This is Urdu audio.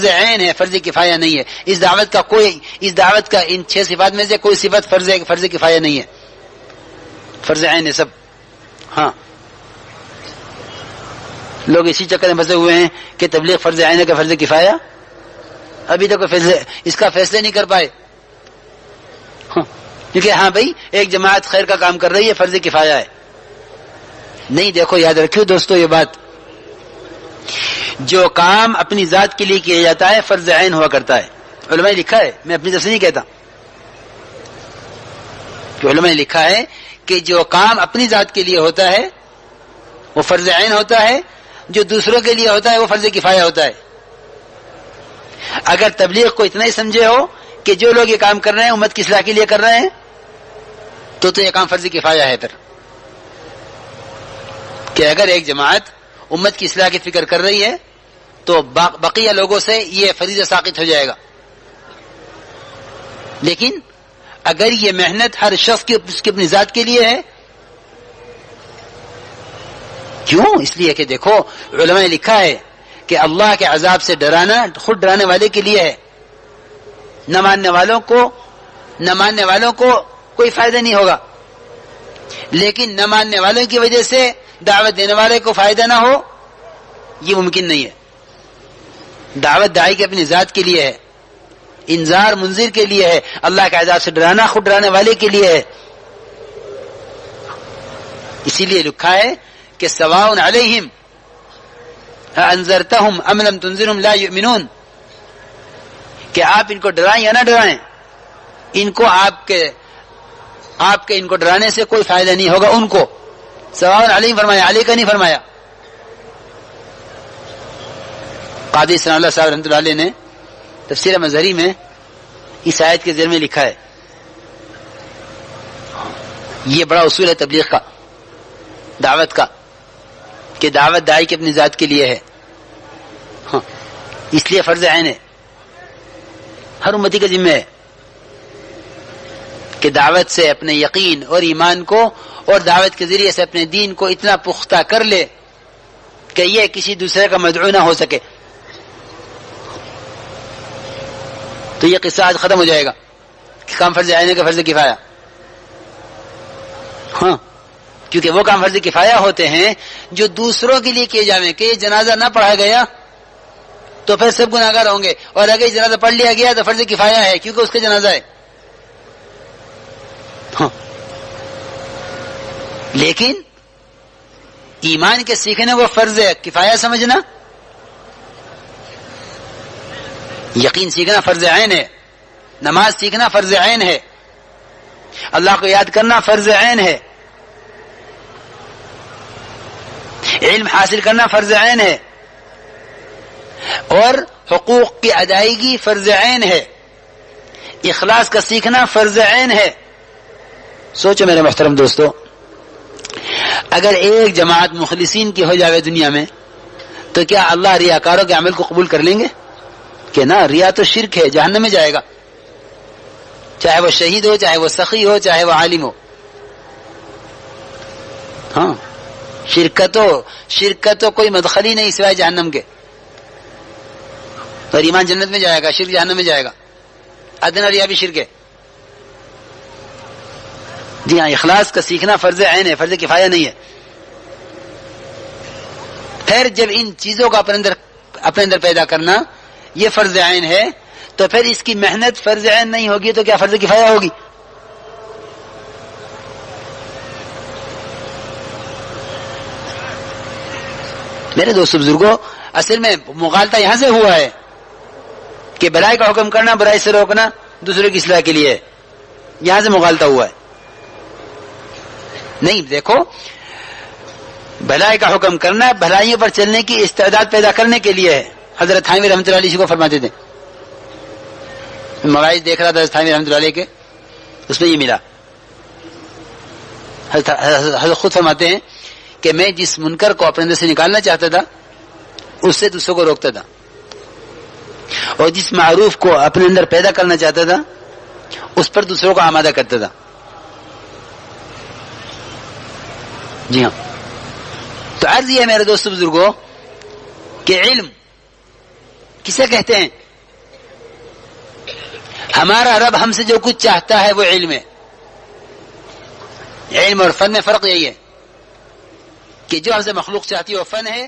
عین ہے، فرض کفایہ نہیں ہے. اس دعوت کا ان 6 صفات میں سے کوئی صفت فرض کفایہ نہیں ہے، فرض عین ہے سب. ہاں، لوگ اسی چکر میں پھنسے ہوئے ہیں کہ تبلیغ فرض عین ہے کہ فرض کفایہ. ابھی تک اس کا فیصلے نہیں کر پائے. کیونکہ ہاں بھائی ایک جماعت خیر کا کام کر رہی ہے، فرض کفایہ ہے. نہیں، دیکھو یاد رکھیو دوستو یہ بات، جو کام اپنی ذات کے لیے کیا جاتا ہے فرض عین ہوا کرتا ہے. علماء نے لکھا ہے، میں اپنی طرف سے نہیں کہتا، کہ علماء نے لکھا ہے کہ جو کام اپنی ذات کے لیے ہوتا ہے وہ فرض عین ہوتا ہے، جو دوسروں کے لیے ہوتا ہے وہ فرض کفایہ ہوتا ہے. اگر تبلیغ کو اتنا ہی سمجھے ہو کہ جو لوگ یہ کام کر رہے ہیں امت کی اصلاح کے لیے کر رہے ہیں تو یہ کام فرض کفایہ ہے. پھر کہ اگر ایک جماعت امت کی اصلاح کی فکر کر رہی ہے تو بقیہ لوگوں سے یہ فریضہ ساقط ہو جائے گا. لیکن اگر یہ محنت ہر شخص کی اپنی ذات کے لیے ہے، کیوں؟ اس لیے کہ دیکھو علماء نے لکھا ہے کہ اللہ کے عذاب سے ڈرانا خود ڈرانے والے کے لیے ہے. نہ ماننے والوں کو کوئی فائدہ نہیں ہوگا، لیکن نہ ماننے والوں کی وجہ سے دعوت دینے والے کو فائدہ نہ ہو یہ ممکن نہیں ہے. دعوت داعی کی اپنی ذات کے لیے ہے، انذار منذر کے لیے ہے، اللہ کے عذاب سے ڈرانا خود ڈرانے والے کے لیے ہے. اسی لیے لکھا ہے کہ سواء علیہم انذرتہم ام لم تنذرہم لا یؤمنون، کہ آپ ان کو ڈرائیں یا نہ ڈرائیں، ان کو آپ کے ان کو ڈرانے سے کوئی فائدہ نہیں ہوگا. ان کو سواء علیہم فرمایا، علی کا نہیں فرمایا. قاضی ثناء اللہ صاحب رحمۃ اللہ علیہ نے تفسیر مظہری میں اس آیت کے ذیل میں لکھا ہے، یہ بڑا اصول ہے تبلیغ کا، دعوت کا، کہ دعوت داعی کی اپنی ذات کے لیے ہے. ہاں، اس لیے فرض عین ہے، ہر امتی کا ذمہ ہے کہ دعوت سے اپنے یقین اور ایمان کو اور دعوت کے ذریعے سے اپنے دین کو اتنا پختہ کر لے کہ یہ کسی دوسرے کا مدعو نہ ہو سکے. تو یہ قصہ آج ختم ہو جائے گا کہ کام فرض عین ہے کہ فرض کفایہ. ہاں، کیونکہ وہ کام فرض کفایہ ہوتے ہیں جو دوسروں کے لیے کیے جاویں. کہ یہ جنازہ نہ پڑھا گیا تو پھر سب گناہگار ہوں گے، اور اگر یہ جنازہ پڑھ لیا گیا تو فرض کفایہ ہے کیونکہ اس کا جنازہ ہے. ہاں، لیکن ایمان کے سیکھنے کو فرض کفایہ سمجھنا، یقین سیکھنا فرض عین ہے، نماز سیکھنا فرض عین ہے، اللہ کو یاد کرنا فرض عین ہے، علم حاصل کرنا فرض عین ہے، اور حقوق کی ادائیگی فرض عین ہے، اخلاص کا سیکھنا فرض عین ہے. سوچو میرے محترم دوستو، اگر ایک جماعت مخلصین کی ہو جاوے دنیا میں تو کیا اللہ ریاکاروں کے عمل کو قبول کر لیں گے؟ کہ نہ، ریا تو شرک ہے، جہنم میں جائے گا، چاہے وہ شہید ہو، چاہے وہ سخی ہو، چاہے وہ عالم ہو. ہاں، شرکت تو کوئی مدخل ہی نہیں سوائے جہنم کے. اور ایمان جنت میں جائے گا، شرک جہنم میں جائے گا. ادنا ریا بھی شرک ہے. جی ہاں، اخلاص کا سیکھنا فرض عین ہے، فرض کفایہ نہیں ہے. پھر جب ان چیزوں کو اپنے اندر پیدا کرنا یہ فرض عین ہے تو پھر اس کی محنت فرض عین نہیں ہوگی تو کیا فرض کفایہ ہوگی؟ میرے دوست بزرگوں، اصل میں مغالطہ یہاں سے ہوا ہے کہ برائی کا حکم کرنا، برائی سے روکنا دوسرے کی اصلاح کے لیے ہے. یہاں سے مغالطہ ہوا ہے. نہیں، دیکھو، بھلائی کا حکم کرنا بھلائیوں پر چلنے کی استعداد پیدا کرنے کے لیے ہے. حضرت تھانوی رحمۃ اللہ علیہ کو فرماتے تھے، مواعظ دیکھ رہا تھا حضرت تھانوی رحمۃ اللہ علیہ کے، اس میں یہ ملا. حضرت خود فرماتے ہیں کہ میں جس منکر کو اپنے اندر سے نکالنا چاہتا تھا اس سے دوسروں کو روکتا تھا، اور جس معروف کو اپنے اندر پیدا کرنا چاہتا تھا اس پر دوسروں کو آمادہ کرتا تھا. جی ہاں، تو عرض یہ ہے میرے دوست بزرگوں کہ علم کسے کہتے ہیں؟ ہمارا رب ہم سے جو کچھ چاہتا ہے وہ علم ہے. علم اور فن میں فرق یہی ہے کہ جو ہم سے مخلوق چاہتی ہے وہ فن ہے.